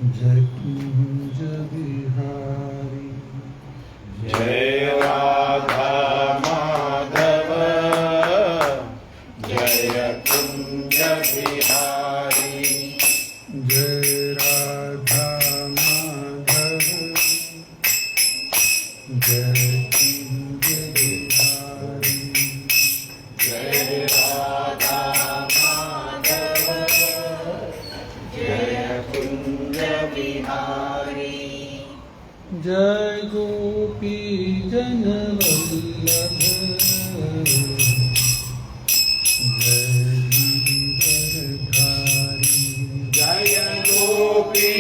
जय कुंज बिहारी जय राधा माधव जय कुंज बिहारी जय राधा माधव जय कुंज बिहारी जय राधा माधव जय कुंज बिहारी जय गोपी जन वल्लभ जय गिरिवरधारी जय गोपी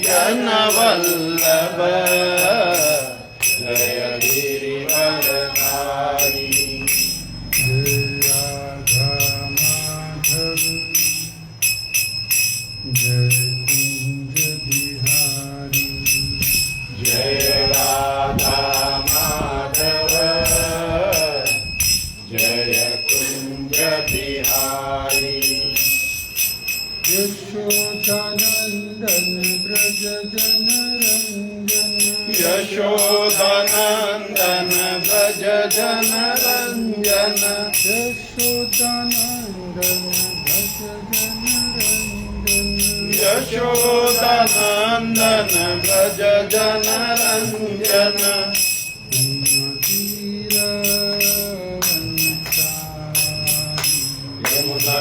जन वल्लभ जय गिरिवरधारी जय राधा माधव जय कुंज बिहारी जय राधा माधव जय कुंज बिहारी यशोदानंदन ब्रज जन रंजन यशोदानंदन व्रज जन रंजन यशोदानंदन ब्रज जन रंजन यशोदानंदन व्रज जन रंजन यमुना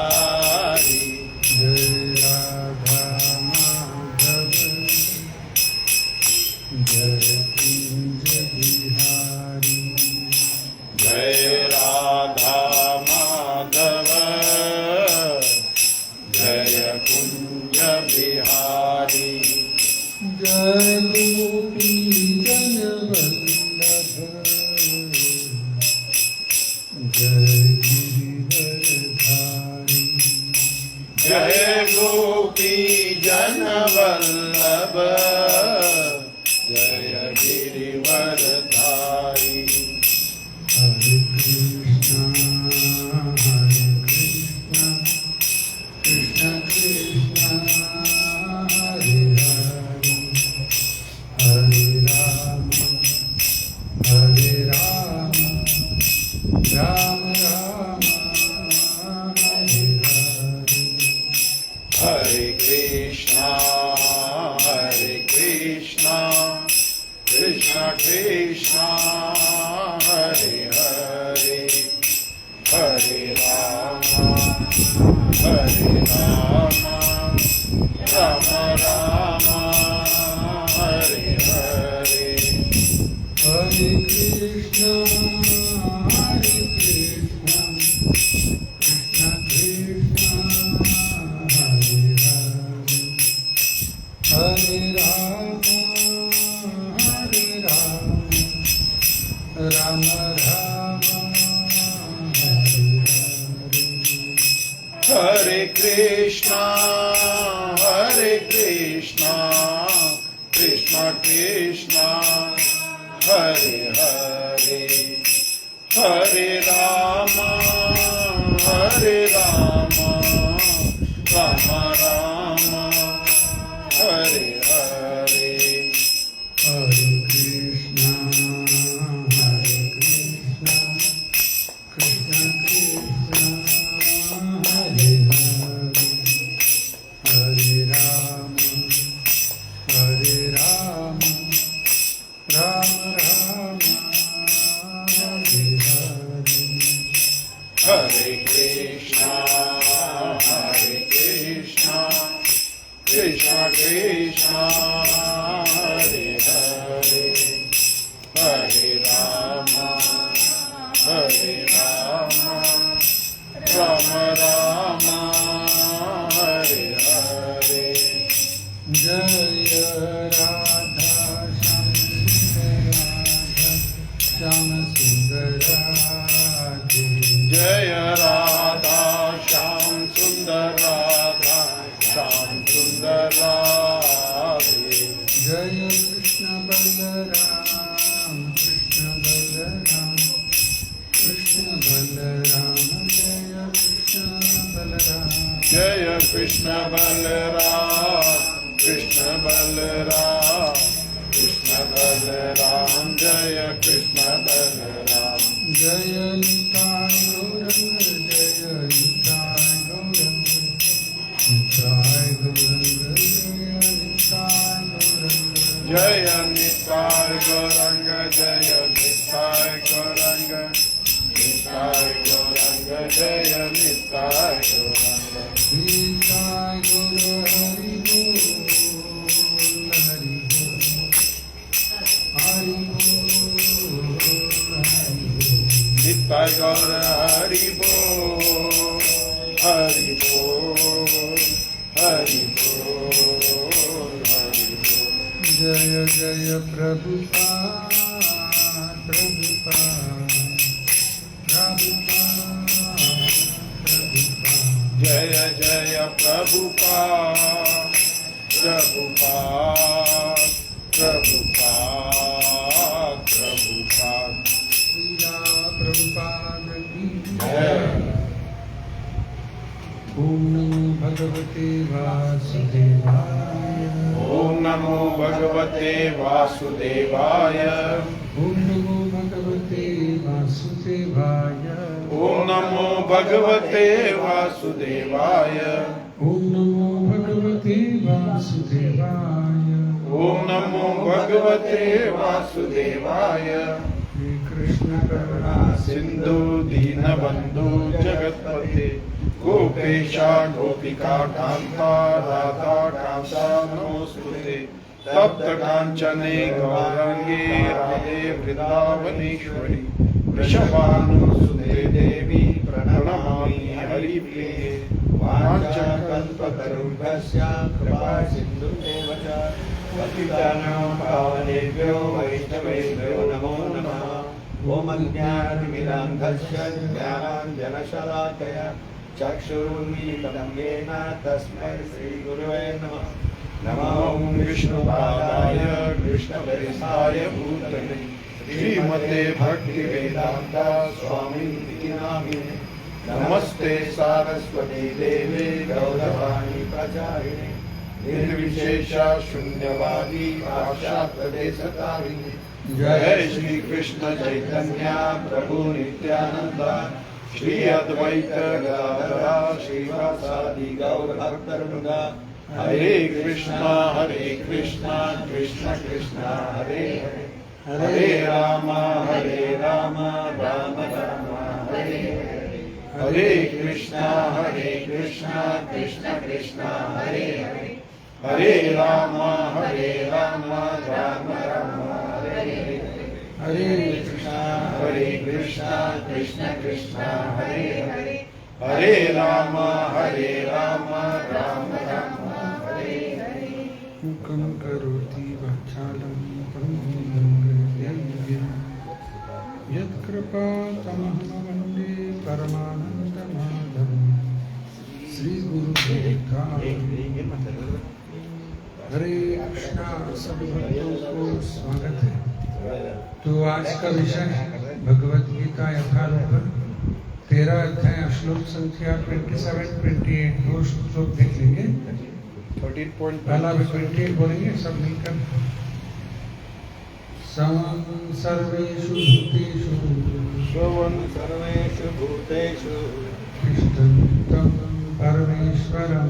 तीरावनचारी जय राधा माधव जय कुंज बिहारी जय राधा माधव जय कुंज बिहारी जय गोपी जन वल्लभ जय गिरिवरधारी जय गोपी जन वल्लभ जय गिरिवरधारी हरे कृष्णा कृष्ण कृष्ण हरे हरे हरे राम राम राम हरे हरे हरे कृष्णा कृष्ण कृष्ण हरे हरे हरे राम राम राम हरे हरे हरे कृष्णा कृष्ण कृष्ण हरे हरे हरे राम राम राम हरे हरे हरे कृष्णा कृष्ण कृष्ण हरे हरे हरे राम राम राम हरे हरे हरे कृष्णा कृष्ण कृष्ण हरे हरे हरे राम राम राम हरे हरे हरे कृष्णा कृष्ण कृष्ण हरे हरे हरे राम राम हरे हरे जय राधा श्याम सुंदर राधे जय राधा श्याम सुंदर राधा श्याम सुंदर राधे जय कृष्ण बलराम कृष्ण बलराम जय कृष्ण बलराम जय कृष्ण बलराम कृष्ण बलराम कृष्ण बलराम जय कृष्ण बलराम जय निताय गौरंग जय निताय गौरंग निताय गौरंग जय निताय गौरंग जय निताय गौरंग निताय गौरंग जय निताय गौरंग निताय गौर हरि बोल हरि बोल निताय गौर हरि बोल हरि बोल हरि बोल हरि बोल जय जय प्रभुपाद प्रभुपाद प्रभुपाद प्रभुपाद जय जय प्रभुपाद प्रभुपाद प्रभुपाद प्रभुपाद श्रीला प्रभुपाद की जय। ओम नमो भगवते वासुदेवाय ओम नमो भगवते वासुदेवाय ओम नमो भगवते वासुदेवाय ओम नमो भगवते वासुदेवाय ओम नमो भगवते वासुदेवाय ओम नमो भगवते वासुदेवाय श्री कृष्ण करुणा सिंधु दीनबंधु जगत्पते गोपेशा गोपिका कांता राधा कांता नमोस्तुते तप्त कांचने गौरंगे राधे वृंदावनेश्वरी वृषभानुसुते देवी प्रणमामि हरिप्रिये वाञ्छाकल्पतरुभ्यश्च कृपा सिन्धुमेव च पतितानां पावनेभ्यो वैष्णवेभ्यो नमो नमः। ॐ अज्ञानतिमिरान्धस्य ज्ञानाञ्जनशलाकया चक्षुरुन्मीलितं येन तस्मै श्रीगुरवे नमः। नमो विष्णुपादाय कृष्णप्रेष्ठाय भूतले श्रीमते भक्तिवेदान्ता स्वामिनिति नामिने नमस्ते सारस्वती देवे गौरवाणी प्रचारिणे निर्विशेष शून्यवादी पाश्चात्यदेशतारिणे जय श्री कृष्ण चैतन्य प्रभु नित्यानंद श्री अद्वैत गदाधर श्रीवासादि गौर भक्तवृंद हरे कृष्णा कृष्ण कृष्ण हरे हरे हरे राम राम राम हरे हरे हरे कृष्णा कृष्ण कृष्ण हरे हरे हरे राम राम राम हरे हरे हरे कृष्णा कृष्ण कृष्ण हरे हरे हरे राम राम राम हरे हरे मुखं करोति वाचालं पङ्गुं लङ्घयति यत्कृपातमहं वन्दे परमानन्दमाधवं श्रीगुरुदेवता। हरे कृष्णा, सब भक्तों को स्वागत है। तो आज का विषय है भगवद गीता यथारूप 13 अध्याय श्लोक संख्या 27, 28 दो श्लोक देख लेंगे। 13 पहला भी 28 बोलेंगे सब मिलकर। समं सर्वेषु भूतेषु सर्वेषु भूतेषु तिष्ठन्तं परमेश्वरं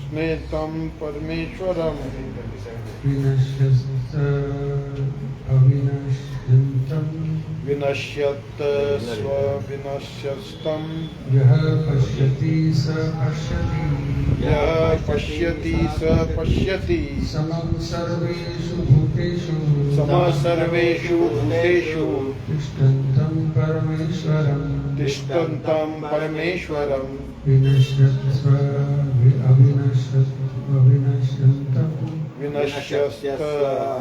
स्नेतं परमेश्वरं विनश्यस्त अविनश्यन्तं विनश्यत् स्वविनश्यस्तं यः पश्यति स पश्यति यः पश्यति स पश्यति समं सर्वेषु भूतेषु समः सर्वेषु भूतेषु तिष्ठन्तं परमेश्वरं तिष्ठन्तं परमेश्वरं विनश्यत्स्व अविनश्यन्तं विनश्यस्त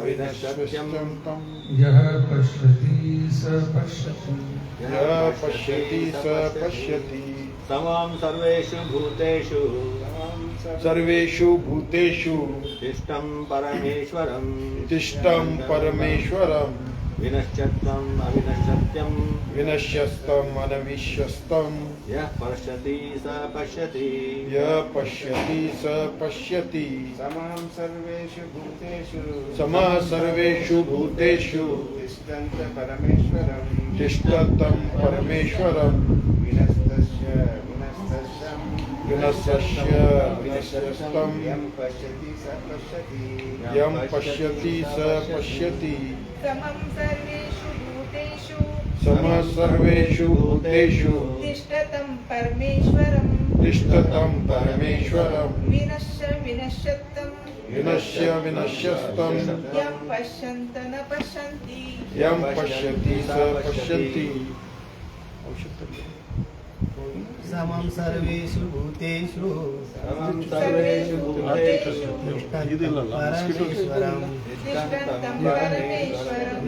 विनश्यस्तं यः पश्यति स पश्यति यः पश्यति स पश्यति समं सर्वेषु भूतेषु सर्वेषु भूतेषु तिष्ठं परमेश्वरं तिष्ठं परमेश्वरं विनश्यत्वम् अविनश्यत्यम् विनश्यस्तम् अनविश्यस्तम् यः पश्यति स पश्यति यः पश्यति स पश्यति समां सर्वेषु भूतेषु समः सर्वेषु भूतेषु तिष्ठन्त परमेश्वरं तिष्ठतं परमेश्वरम् विनस्तस्य विनश्यस्तम् यं पश्यति स पश्यति यं पश्यति स पश्यति समं सर्वेषु भूतेषु समः सर्वेषु भूतेषु तिष्ठतं परमेश्वरं तिष्ठतं परमेश्वरम् विनश्य विनश्यत्तं विनश्यस्तम् यं पश्यन्त न पश्यन्ति यं पश्यति स पश्यति समं सर्वेषु भूतेषु समं सर्वेषु भूतेषु तिष्ठन्तं परमेश्वरं तिष्ठन्तं परमेश्वरं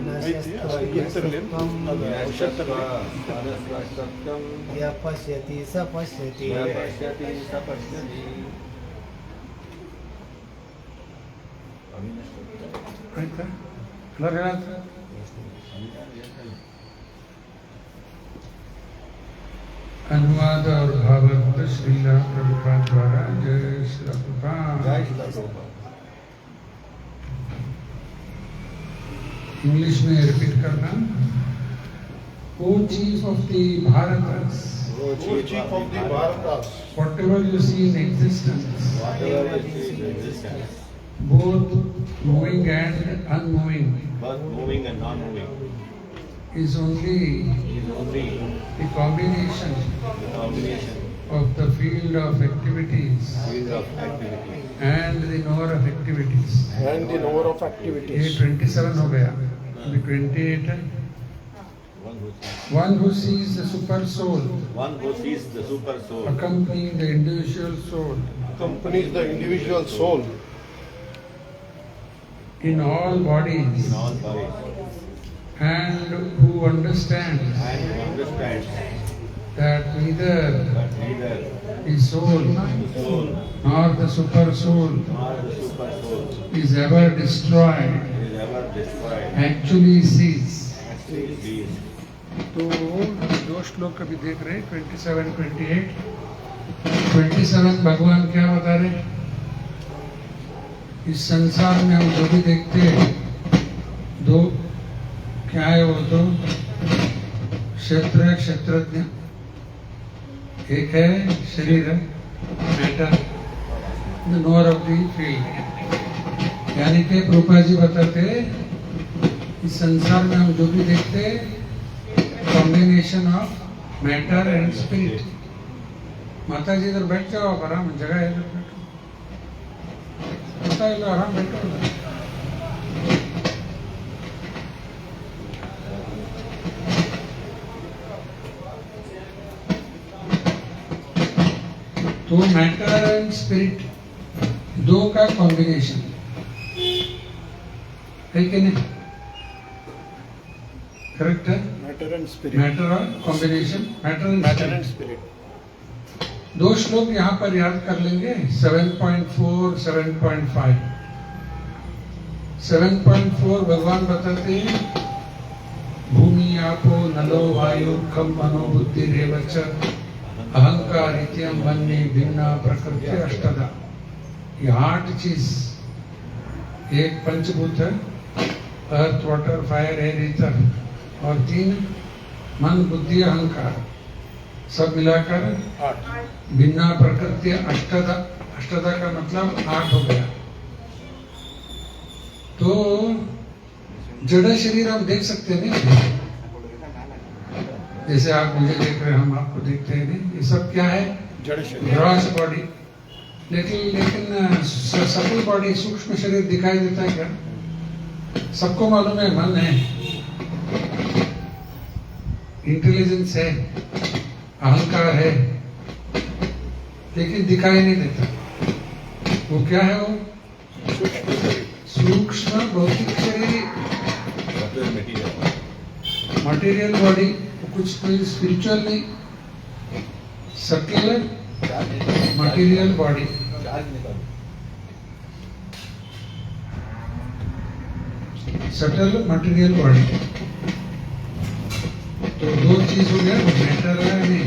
विनश्यत्वम् यः पश्यति स पश्यति यः पश्यति स पश्यति ಆಯ್ತಾ ಎಲ್ಲರೂ ಹೇಳತ್ತ अनुवाद और भावार्थ श्रीला प्रभुपाद द्वारा जय श्री प्रभुपाद जय श्री प्रभुपाद। इंग्लिश में रिपीट करना O chief of the Bharat O chief of the Bharatas, whatever you see in existence Whatever is in existence, both moving and unmoving both moving and non-moving, is only is only the combination the combination of the field of activities field of activity. and the knower of activities and the knower of ये activities. 27 हो गया अभी 28 है one who sees the super soul One who sees the super soul accompanying the individual soul Accompanies the individual soul in all bodies in all bodies and who understands and who understands that neither that neither the soul the soul nor the super soul nor the super soul is ever destroyed is ever destroyed. actually sees Actually sees. तो दो श्लोक अभी देख रहे 27 28 27 भगवान क्या बता रहे इस संसार में हम जो भी देखते हैं दो क्या है वो तो क्षेत्र क्षेत्रज्ञ एक है शरीर matter the knower of the field यानी कि प्रभुपाद जी बताते इस संसार में हम जो भी देखते हैं combination of matter and spirit माता जी इधर बैठ जाओ आप आराम जगह है इधर बैठो माता इधर आराम बैठो उधर। तो मैटर एंड स्पिरिट दो का कॉम्बिनेशन है कि नहीं करेक्ट है matter and spirit. मैटर और combination matter Matter and and spirit. दो श्लोक यहाँ पर याद कर लेंगे 7.4 7.5 7.4 भगवान बताते हैं भूमि आपो नलो वायु खम मनो बुद्धि रेवच अहंकार इत्यम वन्य भिन्ना प्रकृति अष्टधा ये 8 चीज एक पंचभूत है earth water fire air ether और 3 मन बुद्धि अहंकार सब मिलाकर भिन्ना प्रकृति अष्टधा अष्टधा का मतलब 8 हो गया तो जड़ शरीर आप देख सकते हैं नहीं जैसे आप मुझे देख रहे हैं हम आपको देखते हैं नहीं ये सब क्या है जड़ शरीर. ग्रॉस बॉडी लेकिन सफल बॉडी सूक्ष्म शरीर दिखाई देता है क्या सबको मालूम है मन है इंटेलिजेंस है अहंकार है लेकिन दिखाई नहीं देता वो क्या है वो सूक्ष्म भौतिक शरीर Subtle material. मटेरियल बॉडी कुछ कोई स्पिरिचुअल नहीं subtle material body subtle material body. तो दो चीज हो गया, मैटर है नहीं,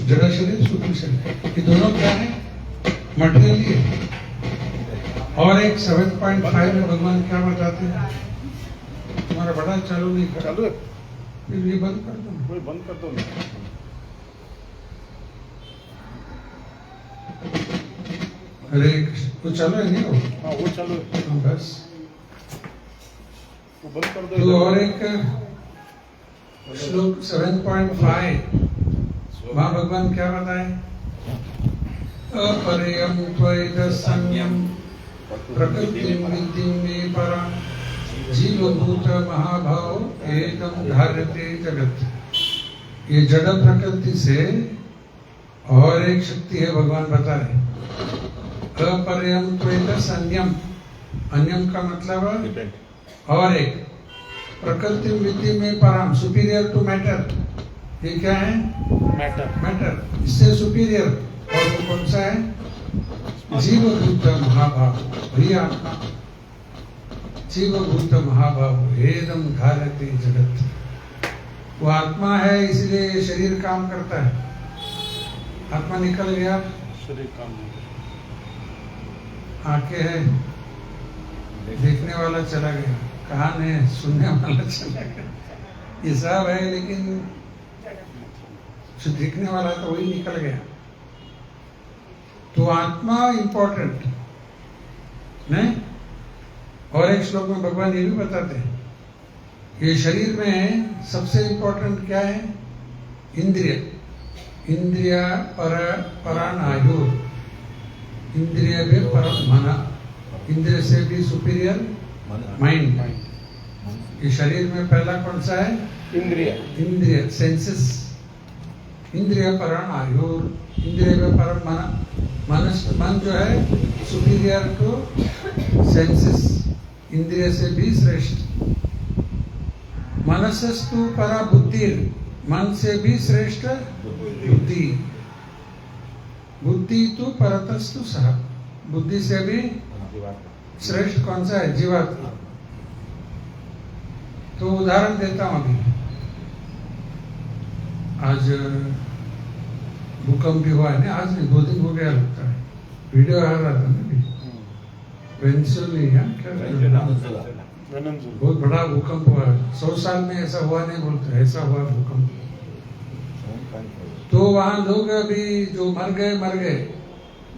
जड़ा शरीर सूक्ष्म शरीर, ये दोनों क्या है? मटेरियल ही है। और एक 7.5 में भगवान क्या बताते हैं? तुम्हारा बड़ा चालू नहीं कर, चालू है? फिर ये बंद कर दो। कोई बंद कर दो ना। हरे कृष्ण, वो चालू है नहीं वो? हाँ वो चालू है, हाँ, बस। वो बंद कर दो। तो और एक श्लोक 7.5 वहाँ भगवान क्या बताए? अपरियम त्वैत संयम प्रकृतिम विद्धिं मे परम जीवभूत महाभाव एकम धार्यते जगत। ये जड़ प्रकृति से और एक शक्ति है, भगवान बता रहे। अपरियम त्वैत संयम, अन्यम का मतलब और एक, प्रकृति विद्धि में परम, सुपीरियर टू मैटर। ये क्या है? मैटर, इससे सुपीरियर। और वो कौन सा है? जीवभूत महाभाव, वही आत्मा। जीवभूत महाभाव एकदम धारते जगत। वो आत्मा है, इसलिए शरीर काम करता है। आत्मा निकल गया, शरीर काम नहीं। आंखें है, देखने वाला चला गया, कान है, सुनने वाला चला गया, ये सब है, लेकिन जो देखने वाला तो वही निकल गया। तो आत्मा इंपॉर्टेंट नहीं। और एक श्लोक में भगवान ये भी बताते हैं, ये शरीर में सबसे इंपॉर्टेंट क्या है? इंद्रिय। इंद्रिय परान आयु, इंद्रिय भी परम मना, इंद्रिय से भी सुपीरियर माइंड। ये शरीर में पहला कौन सा है? इंद्रिय। इंद्रिय, सेंसेस। इंद्रिय परान आयु, इंद्रिय में परम मना, मन जो है सुपीरियर टू सेंसेस, इंद्रिय से भी श्रेष्ठ। मनसस्तु परा बुद्धि, मन से भी श्रेष्ठ बुद्धि। बुद्धि तो परतस्तु सह, बुद्धि से भी श्रेष्ठ कौन सा है? जीवात्मा। तो उदाहरण देता हूं अभी। आज भूकंप भी हुआ है ना, आज नहीं 2 दिन हो गया लगता है, वीडियो आ रहा था ना। पेंसिल्वेनिया क्या बहुत बड़ा भूकंप हुआ है, 100 साल में ऐसा हुआ नहीं बोलते, ऐसा हुआ भूकंप। तो वहां लोग अभी जो मर गए,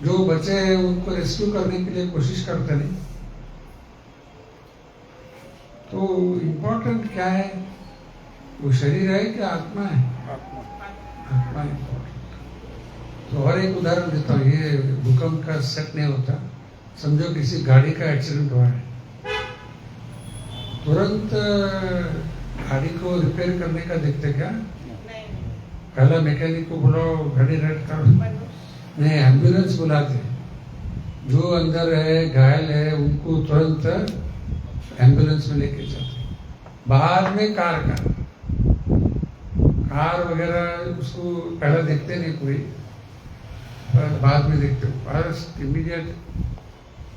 जो बचे हैं उनको रेस्क्यू करने के लिए कोशिश करते नहीं। तो इम्पोर्टेंट क्या है? वो शरीर है कि आत्मा है? आत्मा इम्पोर्टेंट। तो और एक उदाहरण देता हूँ, ये भूकंप का सेट नहीं होता। समझो किसी गाड़ी का एक्सीडेंट हुआ है, तुरंत गाड़ी को रिपेयर करने का देखते क्या? पहला मैकेनिक को बुलाओ, गाड़ी रेड कर, नहीं, एम्बुलेंस बुलाते। जो अंदर है, घायल है, उनको तुरंत एम्बुलेंस में लेके जाते। बाद में कार वगैरह उसको पहले देखते नहीं कोई, पर बाद में देखते हो। फर्स्ट इमीडिएट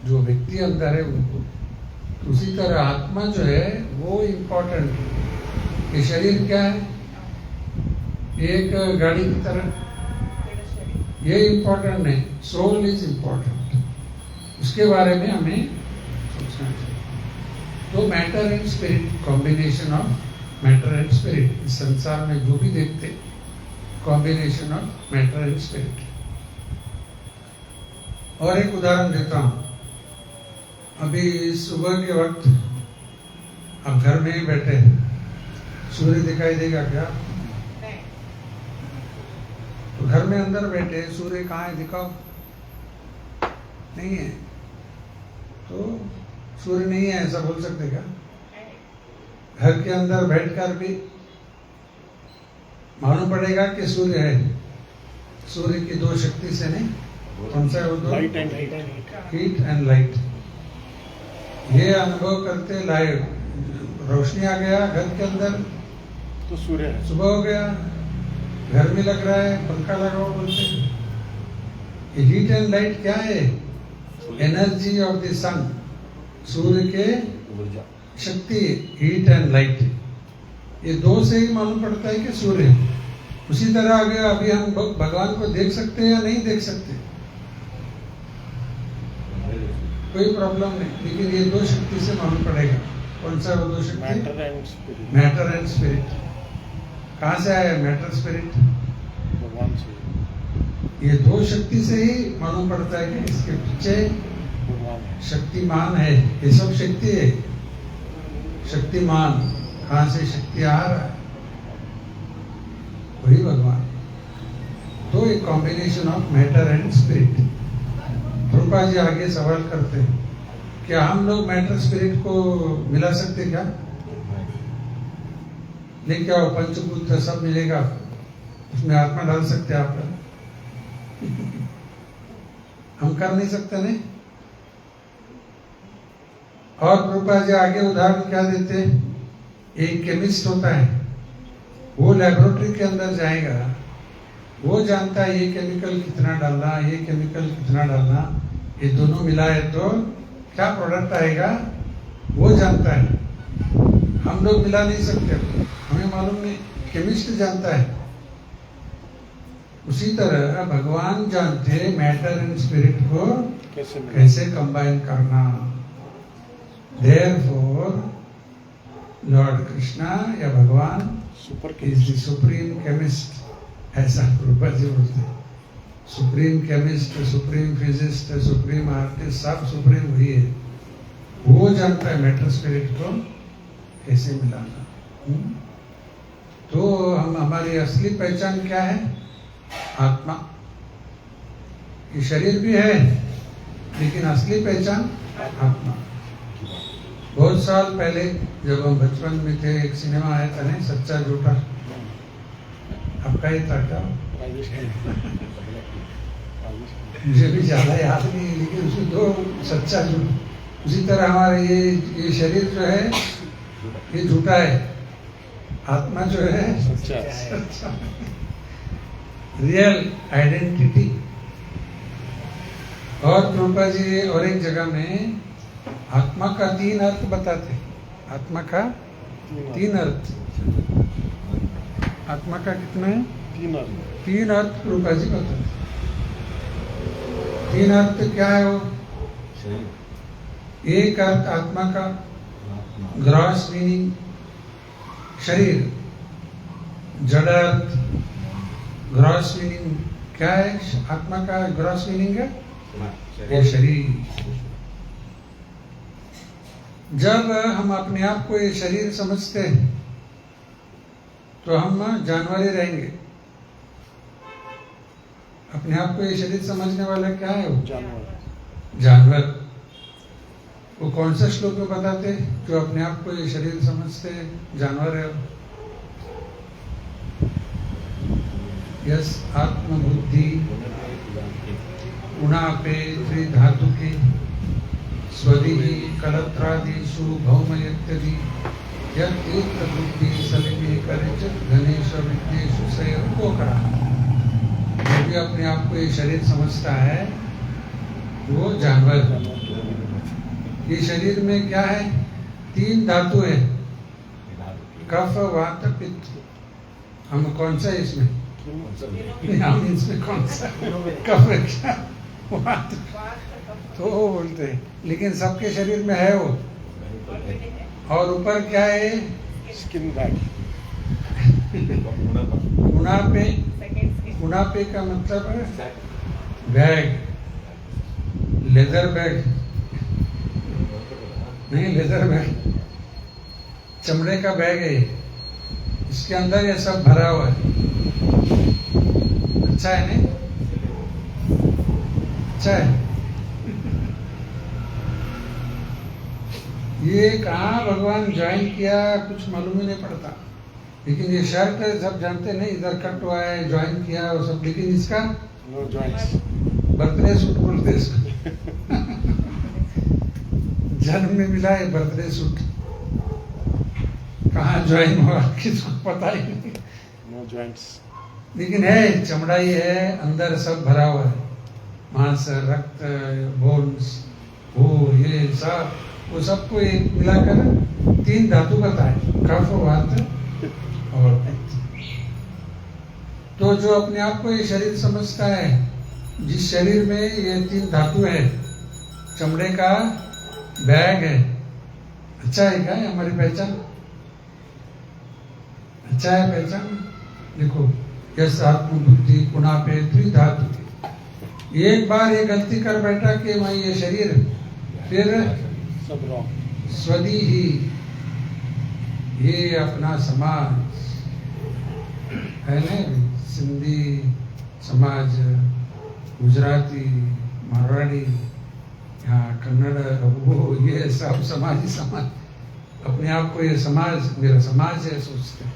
जो व्यक्ति अंदर है उनको। उसी तरह आत्मा जो है वो इम्पोर्टेंट है। ये शरीर क्या है? एक गाड़ी की तरह, ये इम्पोर्टेंट नहीं, सोल इज इम्पोर्टेंट। उसके बारे में हमें सोचना चाहिए। तो matter and spirit, combination of matter and spirit. इस संसार में जो भी देखते, combination of matter and spirit. और एक उदाहरण देता हूं। अभी सुबह के वक्त आप घर में ही बैठे, सूर्य दिखाई देगा क्या? तो घर में अंदर बैठे, सूर्य कहाँ है दिखाओ? नहीं है। तो सूर्य नहीं है ऐसा बोल सकते क्या? घर के अंदर बैठकर भी मालूम पड़ेगा कि सूर्य है। सूर्य की 2 शक्ति से नहीं, कौन सा है वो? 2, light and heat. Heat and light. ये अनुभव करते लाइव, रोशनी आ गया घर के अंदर तो सूर्य है। सुबह हो गया, घर में लग रहा है, पंखा लगाओ बोलते। ये हीट एंड लाइट क्या है? एनर्जी ऑफ द सन, सूर्य के शक्ति हीट एंड लाइट, ये दो से ही मालूम पड़ता है कि सूर्य है। उसी तरह आगे अभी हम भगवान को देख सकते हैं या नहीं देख सकते, कोई प्रॉब्लम नहीं, लेकिन ये दो शक्ति से मालूम पड़ेगा। कौन सा वो दो शक्ति? Matter and spirit. Matter and spirit. कहाँ से आया मैटर स्पिरिट? भगवान से। ये दो शक्ति से ही मालूम पड़ता है कि इसके पीछे भगवान है। शक्तिमान है। ये सब शक्ति है, शक्तिमान। कहाँ से शक्ति आ रहा है? वही भगवान। तो एक combination of matter and spirit. Rupa ji आगे सवाल करते हैं, क्या हम लोग मैटर स्पिरिट को मिला सकते क्या? नहीं, क्या वो पंचभूत सब मिलेगा, उसमें आत्मा डाल सकते आप? हम कर नहीं सकते नहीं। और रूपा जी आगे उदाहरण क्या देते हैं? एक केमिस्ट होता है, वो लेबोरेटरी के अंदर जाएगा, वो जानता है ये केमिकल कितना डालना, ये केमिकल कितना डालना, ये दोनों मिलाए तो क्या प्रोडक्ट आएगा, वो जानता है। हम लोग मिला नहीं सकते, हमें मालूम नहीं, केमिस्ट जानता है। उसी तरह भगवान जानते हैं मैटर एंड स्पिरिट को कैसे कंबाइन करना। Therefore, लॉर्ड कृष्णा या भगवान इज द सुप्रीम केमिस्ट, ऐसा प्रभुपाद जी बोलते हैं। Supreme chemist, supreme physicist, supreme artist, सब सुप्रीम हुई है। वो जानता है मैटर स्पिरिट को कैसे मिलाना। तो हम हमारी असली पहचान क्या है? आत्मा। ये शरीर भी है, लेकिन असली पहचान आत्मा। बहुत साल पहले जब हम बचपन में थे, एक सिनेमा आया था नहीं, सच्चा झूठा, आपका ही था क्या? मुझे भी ज्यादा याद नहीं, लेकिन उसमें दो सच्चा झूठ। उसी तरह हमारे ये शरीर जो है ये झूठा है, आत्मा जो है सच्चा। Real identity. और प्रभुपाद जी और एक जगह में आत्मा का 3 अर्थ बताते। आत्मा का 3 अर्थ। आत्मा का कितना है? 3 अर्थ प्रभुपाद जी बताते। 3 अर्थ क्या है वो? एक अर्थ आत्मा का ग्रॉस मीनिंग शरीर, जड़ अर्थ। ग्रॉस मीनिंग क्या है? आत्मा का ग्रॉस मीनिंग है ये शरीर। जब हम अपने आप को ये शरीर समझते हैं तो हम जानवर ही रहेंगे। अपने आप को ये शरीर समझने वाला क्या है? वो जानवर। वो कौन सा श्लोक में बताते? जो अपने आप को ये शरीर समझते जानवर है। यस आत्मबुद्धि उणापे त्रिधातु के स्वदिहि कलत्रादिषु भौमयत्यदि यत्तीर्थ बुद्धि सलिमे करेच गणेश विघ्नेषु सयं को करा। जो भी अपने आप को ये शरीर समझता है वो जानवर। ये शरीर में क्या है? 3 धातु है, कफ वात पित्त। हम कौन सा है इसमें? हम इसमें कौन सा? कफ है क्या? वात तो बोलते हैं, लेकिन सबके शरीर में है वो। और ऊपर क्या है? Skin bag. उनापे का मतलब है बैग, लेदर बैग नहीं, लेदर बैग चमड़े का बैग है। इसके अंदर ये सब भरा हुआ है। अच्छा है नहीं? अच्छा है। ये कहाँ भगवान ज्वाइन किया कुछ मालूम ही नहीं पड़ता, लेकिन ये शर्ट सब जानते नहीं, इधर कट हुआ है, ज्वाइन किया वो सब, लेकिन इसका नो जॉइंट्स, बर्थडे सूट बोलते इसको। जन्म में मिला है बर्थडे सूट, कहाँ ज्वाइन हुआ किसको पता ही नहीं। नो जॉइंट्स, लेकिन है चमड़ा ही है, अंदर सब भरा हुआ है, मांस, रक्त, बोन्स, वो ये सब वो सबको एक मिलाकर 3 धातु बताए, कफ, वात और पित्त। तो जो अपने आप को ये शरीर समझता है, जिस शरीर में ये 3 धातु है, चमड़े का बैग है, अच्छा है क्या ये हमारी पहचान? अच्छा है पहचान? देखो, यस आत्म बुद्धि पुनापे त्रिधातु। एक बार ये गलती कर बैठा कि मैं ये शरीर, फिर सब रॉन्ग। स्वदी ही, ये अपना समाज है ना, सिंधी समाज, गुजराती, मारवाड़ी, यहाँ कन्नड़, वो ये सब समाज ही समाज, अपने आप को ये समाज मेरा समाज है सोचते हैं।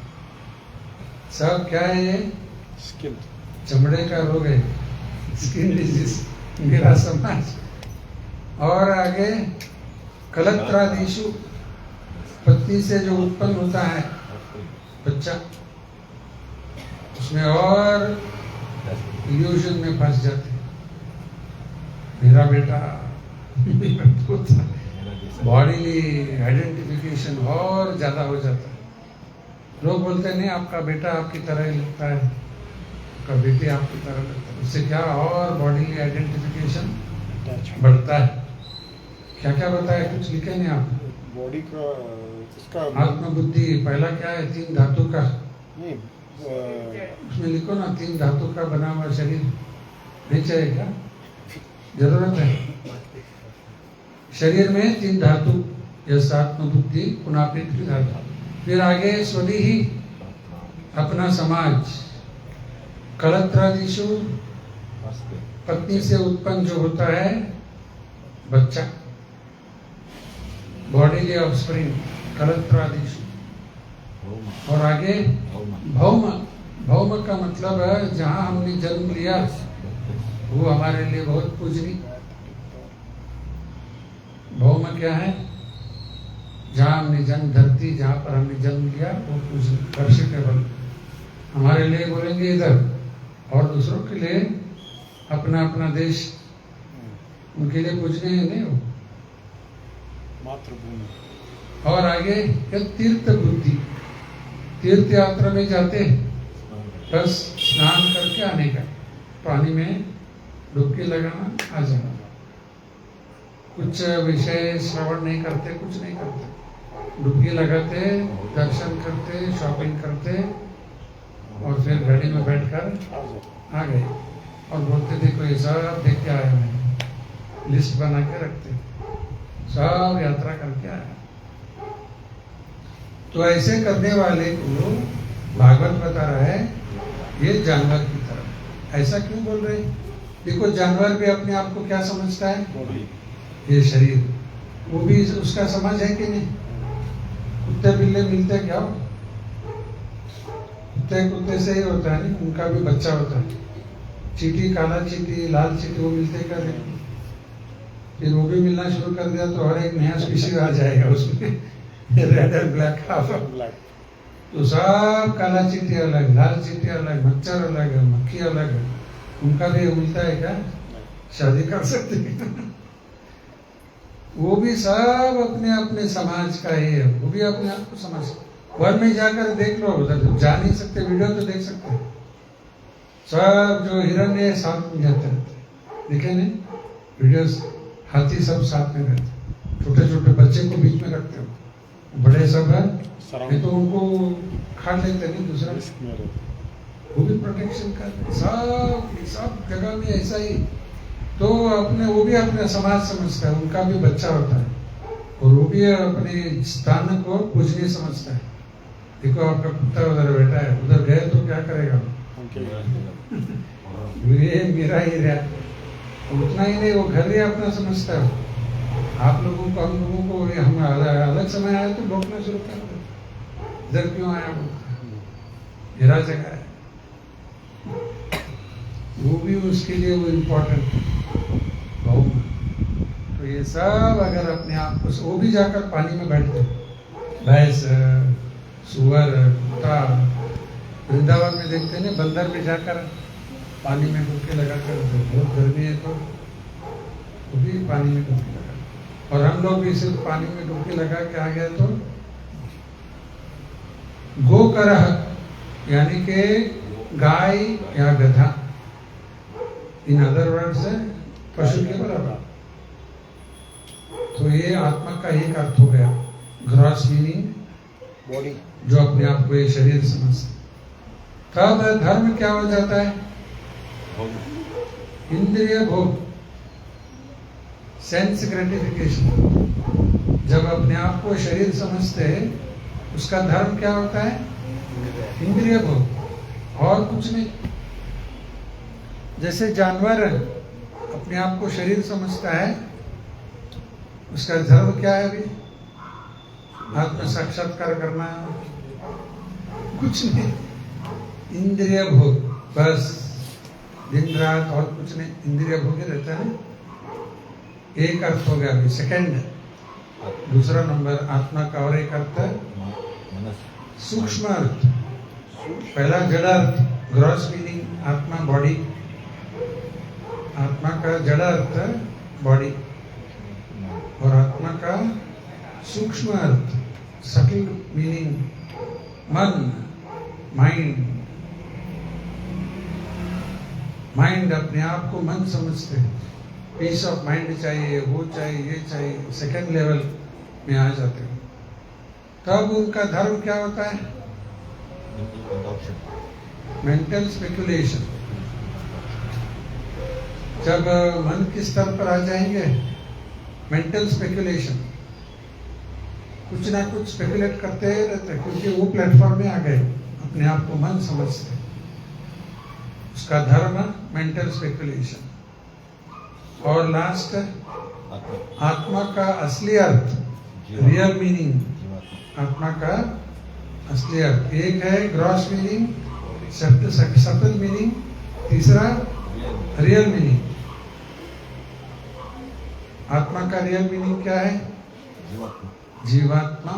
सब क्या है ये? स्किन। चमड़े का रोग है, स्किन डिजीज, मेरा समाज। और आगे कलत्रादिशु, पत्नी से जो उत्पन्न होता है बच्चा, उसमें और इल्यूजन में फंस जाते हैं। मेरा बेटा, मेरा पोता, बॉडीली आइडेंटिफिकेशन और ज्यादा हो जाता है। लोग बोलते हैं नहीं, आपका बेटा आपकी तरह ही लगता है, आपका बेटी आपकी तरह लगता है। उससे क्या और बॉडीली आइडेंटिफिकेशन बढ़ता है। क्या क्या बताया, कुछ लिखे नहीं आप? बॉडी का इसका आत्मबुद्धि पहला क्या है? 3 धातु का। नहीं, उसमें लिखो ना, 3 धातु का बना हुआ शरीर नहीं चाहिए क्या? जरूरत है शरीर में 3 धातु, यस आत्मबुद्धि पुनापे त्रिधातु। फिर आगे स्वदी ही, अपना समाज, कलत्रादिशु, पत्नी से उत्पन्न जो होता है बच्चा, बॉडीली ऑफस्प्रिंग, कलत्रादिशु। और आगे भौम, भौम का मतलब है जहां हमने जन्म लिया, वो हमारे लिए बहुत पूजनीय। भौम क्या है? जहां हमने जन्म, धरती जहां पर हमने जन्म लिया वो पूजनीय, वर्शिपेबल हमारे लिए। बोलेंगे इधर, और दूसरों के लिए अपना अपना देश, उनके लिए पूजनीय नहीं हो। मातृभूमि। और आगे तीर्थ बुद्धि, तीर्थ यात्रा में जाते हैं, बस स्नान करके आने का, पानी में डुबकी लगाना, आ जाना, कुछ विषय श्रवण नहीं करते, कुछ नहीं करते, डुबकी लगाते, दर्शन करते, शॉपिंग करते, और फिर गाड़ी में बैठकर आ गए और बोलते देखो ये सब देख के आए हैं, लिस्ट बना के रखते, सब यात्रा करके आए। तो ऐसे करने वाले को भागवत बता रहा है ये जानवर की तरह। ऐसा क्यों बोल रहे? देखो, जानवर भी अपने आप को क्या समझता है? बॉडी। ये शरीर, वो भी उसका समझ है कि नहीं? कुत्ते बिल्ली मिलते क्या? कुत्ते से ही होता है नहीं, उनका भी बच्चा होता है। चींटी, काला चींटी, लाल चींटी, वो मिलते कर रहे, फिर वो भी मिलना शुरू कर दिया तो और एक नया स्पीशीज आ जाएगा उसमें, रेड एंड ब्लैक ब्लैक। तो सब काला चींटी अलग, लाल चींटी अलग, मच्छर अलग है, मक्खी अलग है, उनका भी मिलता है क्या? शादी कर सकते हैं। वो भी सब अपने अपने समाज का ही है, वो भी अपने आप को समझ। वन में जाकर देख लो, उधर जा नहीं सकते, वीडियो तो देख सकते हैं। सब जो हिरन है साथ में जाते रहते, देखे नहीं वीडियोस? हाथी सब साथ में रहते, छोटे छोटे बच्चे को बीच में रखते हो, बड़े सब है नहीं तो उनको खा लेते नहीं दूसरा, वो भी प्रोटेक्शन करते। सब जगह में ऐसा ही। तो अपने वो भी अपना समाज समझता है, उनका भी बच्चा होता है, और वो भी अपने स्थान को पूजनीय समझता है। देखो आपका कुत्ता उधर बैठा है, उधर गए तो क्या करेगा? ये मेरा ही रहा, उतना ही नहीं, वो घर ही अपना समझता है। आप लोगों को, हम लोगों को, हम अलग समय आए तो भोंकना शुरू कर दो, इधर क्यों आया? मेरा जगह है, वो भी उसके लिए वो इम्पोर्टेंट है। तो ये सब अगर अपने आप को, वो भी जाकर पानी में बैठते, भैंस, सुअर, कुत्ता, वृंदावन में देखते हैं बंदर भी जाकर पानी में डुबकी लगा कर, बहुत गर्मी है तो वो भी पानी में डुबकी लगा। और हम लोग भी सिर्फ पानी में डुबकी लगा के आ गए तो गोकरह यानी कि गाय या गधा, इन अदर वर्ड से पशु के बराबर। तो ये आत्मा का एक अर्थ हो गया, ग्रॉस मीनिंग बॉडी, जो अपने आप को ये शरीर समझते। तब धर्म क्या हो जाता है? इंद्रिय भोग, सेंस ग्रेटिफिकेशन। जब अपने आप को शरीर समझते हैं उसका धर्म क्या होता है? इंद्रिय भोग, और कुछ नहीं। जैसे जानवर अपने आप को शरीर समझता है, उसका धर्म क्या है? अभी आत्म साक्षात्कार करना, कुछ नहीं, इंद्रिय भोग बस, दिन रात और कुछ नहीं, इंद्रिय भोग ही रहता है। एक अर्थ हो गया अभी, सेकंड। दूसरा नंबर आत्मा का और एक अर्थ है सूक्ष्म अर्थ। पहला जड़ अर्थ, ग्रॉस मीनिंग आत्मा बॉडी, आत्मा का जड़ अर्थ बॉडी, और आत्मा का सूक्ष्म अर्थ सटल मीनिंग मन, माइंड। माइंड अपने आप को मन समझते हैं, पीस ऑफ माइंड चाहिए, वो चाहिए, ये चाहिए, सेकेंड लेवल में आ जाते हैं। तब उनका धर्म क्या होता है? Mental speculation. जब मन के स्तर पर आ जाएंगे, मेंटल स्पेकुलेशन, कुछ ना कुछ स्पेकुलेट करते रहते, क्योंकि वो प्लेटफॉर्म में आ गए, अपने आप को मन समझते। उसका धर्म मेंटल स्पेकुलेशन। और लास्ट आत्मा का असली अर्थ, रियल मीनिंग, आत्मा का असली अर्थ। एक है ग्रॉस मीनिंग, सटल मीनिंग, तीसरा रियल मीनिंग। आत्मा का रियल मीनिंग क्या है? जीवात्मा,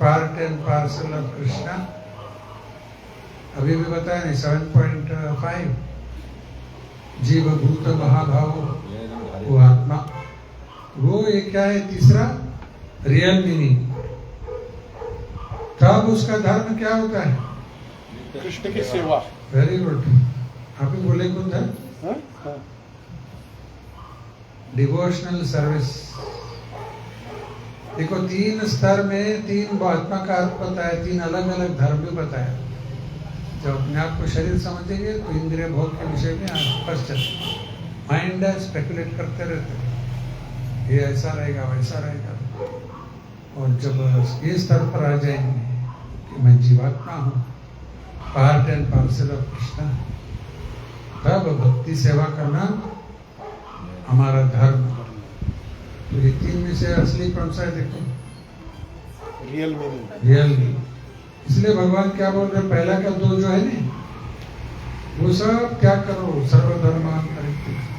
part and parcel of Krishna. अभी भी बताया नहीं, 7.5 जीव भूत महाभाव, वो आत्मा, वो एक क्या है? तीसरा रियल मीनिंग। तब उसका धर्म क्या होता है? कृष्ण की सेवा। वेरी गुड, आप ही बोले कौन था? हाँ? हाँ। Devotional service. देखो, 3 स्तर में 3 आत्मा का अर्थ बताया, 3 अलग अलग धर्म भी बताया। जब अपने आप को शरीर समझेंगे तो इंद्रिय भोग के विषय में फंस जाते, माइंड स्पेकुलेट करते रहते, ये ऐसा रहेगा, वैसा रहेगा। और जब ये स्तर पर आ जाएंगे कि मैं जीवात्मा हूँ, part and parcel of Krishna, तब भक्ति सेवा करना हमारा धर्म। तो ये 3 में से असली कौन सा है? देखो, रियल मीनिंग। Real meaning. इसलिए भगवान क्या बोल रहे हैं? पहला का 2 जो है ना, वो सब क्या करो, सर्वधर्मान परित्यज्य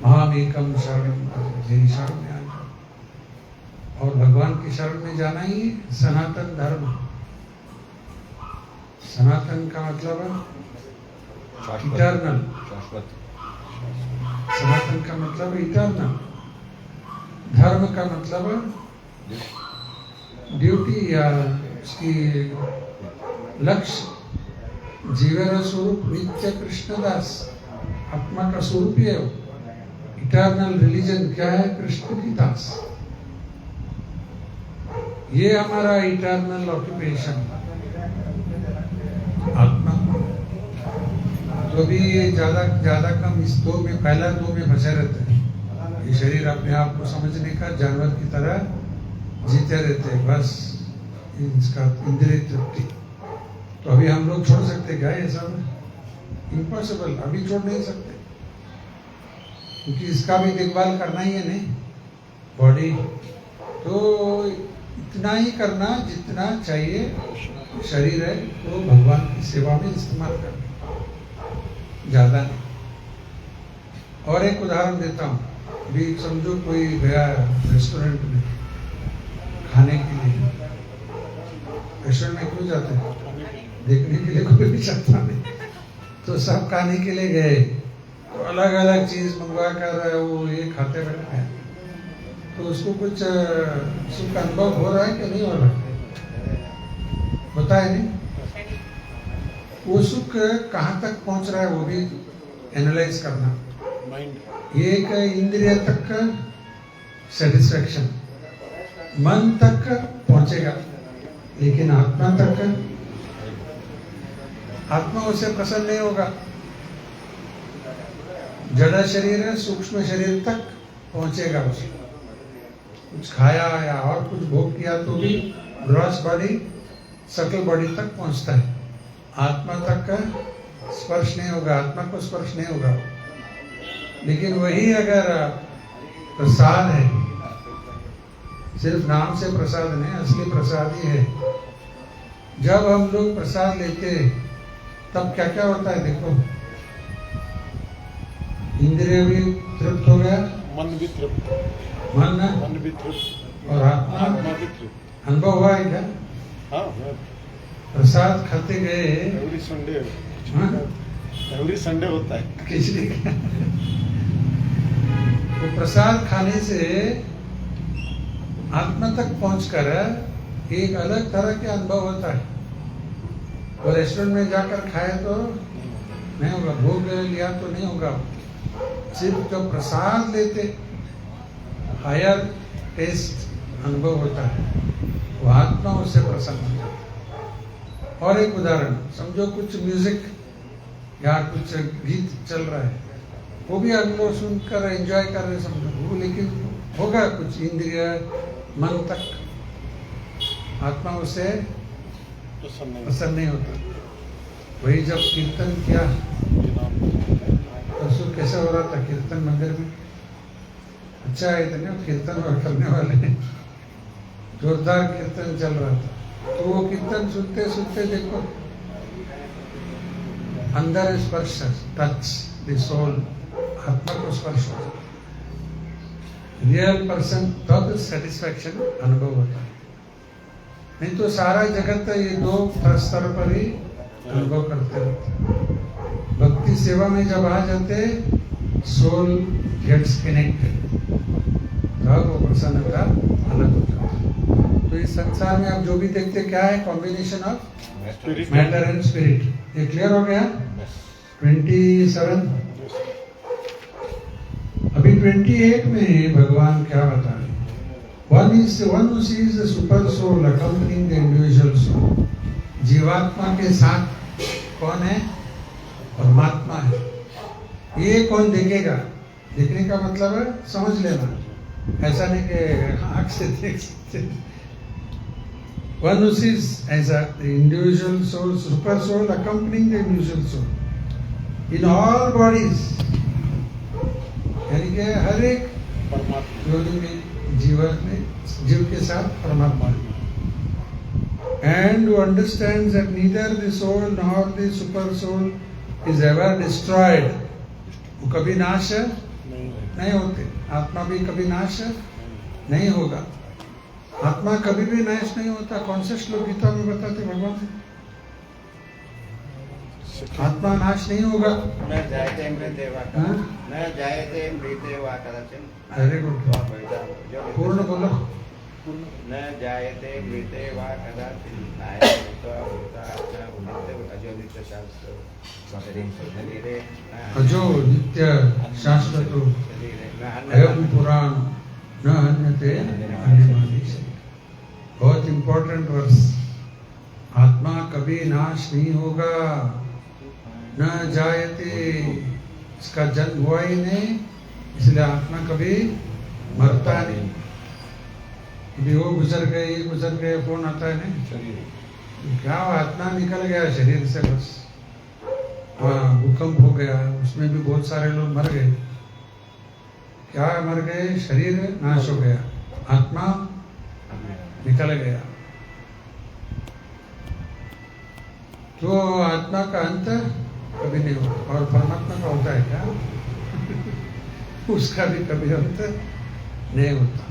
मामेकम शरणं व्रज, मेरी शरण में आ जाओ। और भगवान की शरण में जाना ही सनातन धर्म। सनातन का मतलब इटर्नल, सनातन का मतलब इटर्नल, धर्म का मतलब ड्यूटी या उसकी लक्ष्य। जीवन स्वरूप नित्य कृष्णदास, आत्मा का स्वरूप ही है। इटर्नल रिलीजन क्या है? कृष्ण की दास। ये हमारा इटर्नल ऑक्यूपेशन, आत्मा। तो भी ज्यादा कम इस 2 में, पहला 2 में फंसे रहते हैं। ये शरीर अपने आप को समझने का जानवर की तरह जीते रहते हैं, बस इसका इंद्रिय तृप्ति। तो अभी हम लोग छोड़ सकते क्या ये सब? इम्पॉसिबल, अभी छोड़ नहीं सकते, क्योंकि इसका भी देखभाल करना ही है नहीं, बॉडी। तो इतना ही करना जितना चाहिए, शरीर है तो भगवान की सेवा में इस्तेमाल करना, ज्यादा नहीं। और एक उदाहरण देता हूँ। अभी समझो कोई गया रेस्टोरेंट में खाने के लिए। रेस्टोरेंट में क्यों जाते हैं? देखने के लिए कोई भी जाता नहीं। तो सब खाने के लिए गए, तो अलग अलग चीज मंगवा कर वो ये खाते बैठे हैं। तो तो उसको कुछ सुख का अनुभव हो रहा है कि नहीं हो रहा है? होता है नहीं? वो सुख कहाँ तक पहुंच रहा है वो भी एनालाइज करना। माइंड एक इंद्रिय तक का सेटिस्फैक्शन, मन तक पहुंचेगा, लेकिन आत्मा तक, आत्मा उससे प्रसन्न नहीं होगा। जड़ शरीर है, सूक्ष्म शरीर तक पहुंचेगा उसको। कुछ खाया या और कुछ भोग किया तो भी ग्रॉस बॉडी, सकल बॉडी तक पहुंचता है। आत्मा तक का स्पर्श नहीं होगा, आत्मा को स्पर्श नहीं होगा। लेकिन वही अगर प्रसाद है, सिर्फ नाम से प्रसाद नहीं, असली प्रसाद ही है। जब हम लोग प्रसाद लेते तब क्या क्या होता है देखो, इंद्रिय भी तृप्त हो गया, मन भी तृप्त, मन भी तृप्त, और आत्मा भी तृप्त। अनुभव हुआ है क्या? हाँ, प्रसाद खाते गए, एवरी संडे, हाँ? एवरी संडे होता है खिचड़ी का वो प्रसाद खाने से आत्मा तक पहुंचकर एक अलग तरह के अनुभव होता है। और रेस्टोरेंट में जाकर खाए तो नहीं होगा, भोग लिया तो नहीं होगा। सिर्फ जो प्रसाद लेते हायर टेस्ट अनुभव होता है, वो आत्मा उससे प्रसन्न होता है। और एक उदाहरण, समझो कुछ म्यूजिक या कुछ गीत चल रहा है, वो भी हम लोग सुनकर एंजॉय कर रहे समझो वो, लेकिन होगा कुछ इंद्रिय मन तक, आत्मा उससे प्रसन्न नहीं होता। वही जब कीर्तन किया, परसों कैसा हो रहा था कीर्तन मंदिर में? अच्छा है इतने कीर्तन और करने वाले, जोरदार कीर्तन चल रहा था। तो वो कीर्तन सुनते सुनते देखो अंदर स्पर्श, टच द सोल, आत्मा को स्पर्श होता है। रियल पर्सन तब सेटिस्फैक्शन अनुभव होता है। नहीं तो सारा जगत ये दो स्तर पर ही अनुभव करते रहते। भक्ति सेवा में जब आ जाते, सोल गेट्स कनेक्टेड, तब वो प्रसन्नता अलग हो जाती है। तो इस संसार में आप जो भी देखते क्या है? Combination of matter and spirit. ये क्लियर हो गया? 27 अभी 28 में भगवान क्या बता रहे? One who sees the super soul accompanying the individual soul. जीवात्मा के साथ कौन है? परमात्मा है। ये कौन देखेगा? देखने का मतलब है समझ लेना, ऐसा नहीं कि आँख से देख सकते। One who sees as the individual soul, super soul accompanying the individual soul in all bodies, यानी कि हर एक योनि में, जीवन में, जीव के साथ परमात्मा है। And who understands that neither the soul nor the super soul is ever destroyed. वो कभी नाश नहीं होते, आत्मा भी कभी नाश नहीं होगा। आत्मा कभी भी नाश नहीं होता। कौन से श्लोक गीता में बताते भगवान? आत्मा नाश नहीं होगा। न जायते मृते वा हाँ? न जायते मृते वा कदाचिन। वेरी गुड, पूर्ण बोलो। न जायते मृते वा कदाचिन नायते भूता न भूते अजो नित्य शास्त्र शरीरे अजो नित्य शाश्वत शरीरे न अयम पुराण न हन्यते अन्यमानी से। बहुत इंपॉर्टेंट वर्स। आत्मा कभी नाश नहीं होगा। न जायते, इसका जन्म हुआ ही नहीं, इसलिए आत्मा कभी मरता नहीं। अभी वो गुजर गए, ये गुजर गए, कौन आता है नहीं? क्या आत्मा निकल गया शरीर से बस। हाँ, भूकंप हो गया, उसमें भी बहुत सारे लोग मर गए। क्या मर गए? शरीर नाश हो गया, आत्मा निकल गया। तो आत्मा का अंत कभी नहीं होता। और परमात्मा का होता है क्या? उसका भी कभी अंत नहीं होता।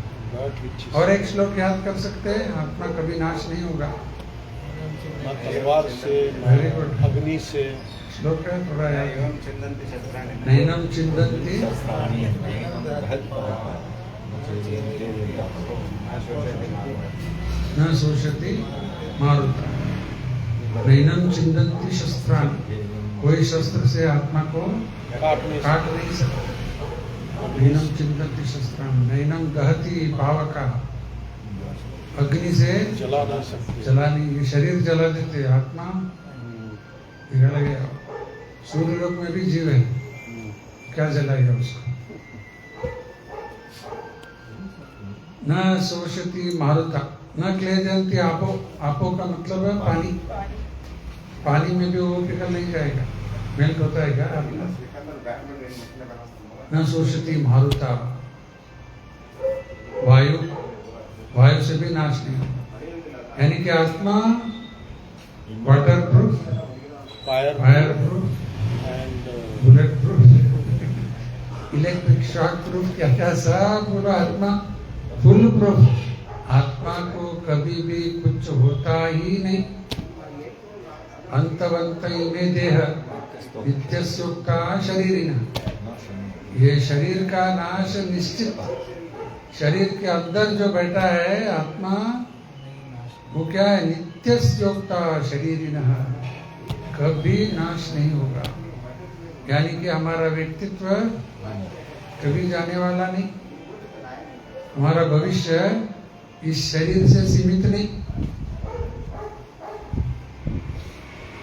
और एक श्लोक याद कर सकते हैं, आत्मा कभी नाश नहीं होगा। तलवार से, वेरी गुड, अग्नि से। श्लोक है थोड़ा याद। एवं चिंतन्ति शस्त्राणि नैनम चिंतन्ति न शोषति मारुता नैनम चिंदन्ति शस्त्राणि, कोई शस्त्र से आत्मा को काट नहीं सकता। नैनम चिंदन्ति शस्त्राणि, नैनम दहति पावका, अग्नि से जला नहीं सकते। जला नहीं, ये शरीर जला देते, आत्मा निकल गया। सूर्य लोक में भी जीव है, क्या जलाएगा उसको। न शोषति मारुता न क्लेदयन्ति आपो, आपो का मतलब है पानी। पानी में भी वो पिघल नहीं जाएगा, मेल्ट होता है क्या आत्मा। न शोषति मारुता, वायु, वायु से भी नाश नहीं। यानी कि आत्मा water proof, fire proof and bullet proof, electric shock proof, क्या क्या सब बोलो। आत्मा फुल प्रूफ। आत्मा को कभी भी कुछ होता ही नहीं। अंतवंत इमे देह नित्यस्योक्ता शरीरिणः, ये शरीर का नाश निश्चित। शरीर के अंदर जो बैठा है आत्मा, वो क्या है, नित्यस्योक्ता शरीरिणः, कभी नाश नहीं होगा। यानी कि हमारा व्यक्तित्व कभी जाने वाला नहीं, हमारा भविष्य इस शरीर से सीमित नहीं।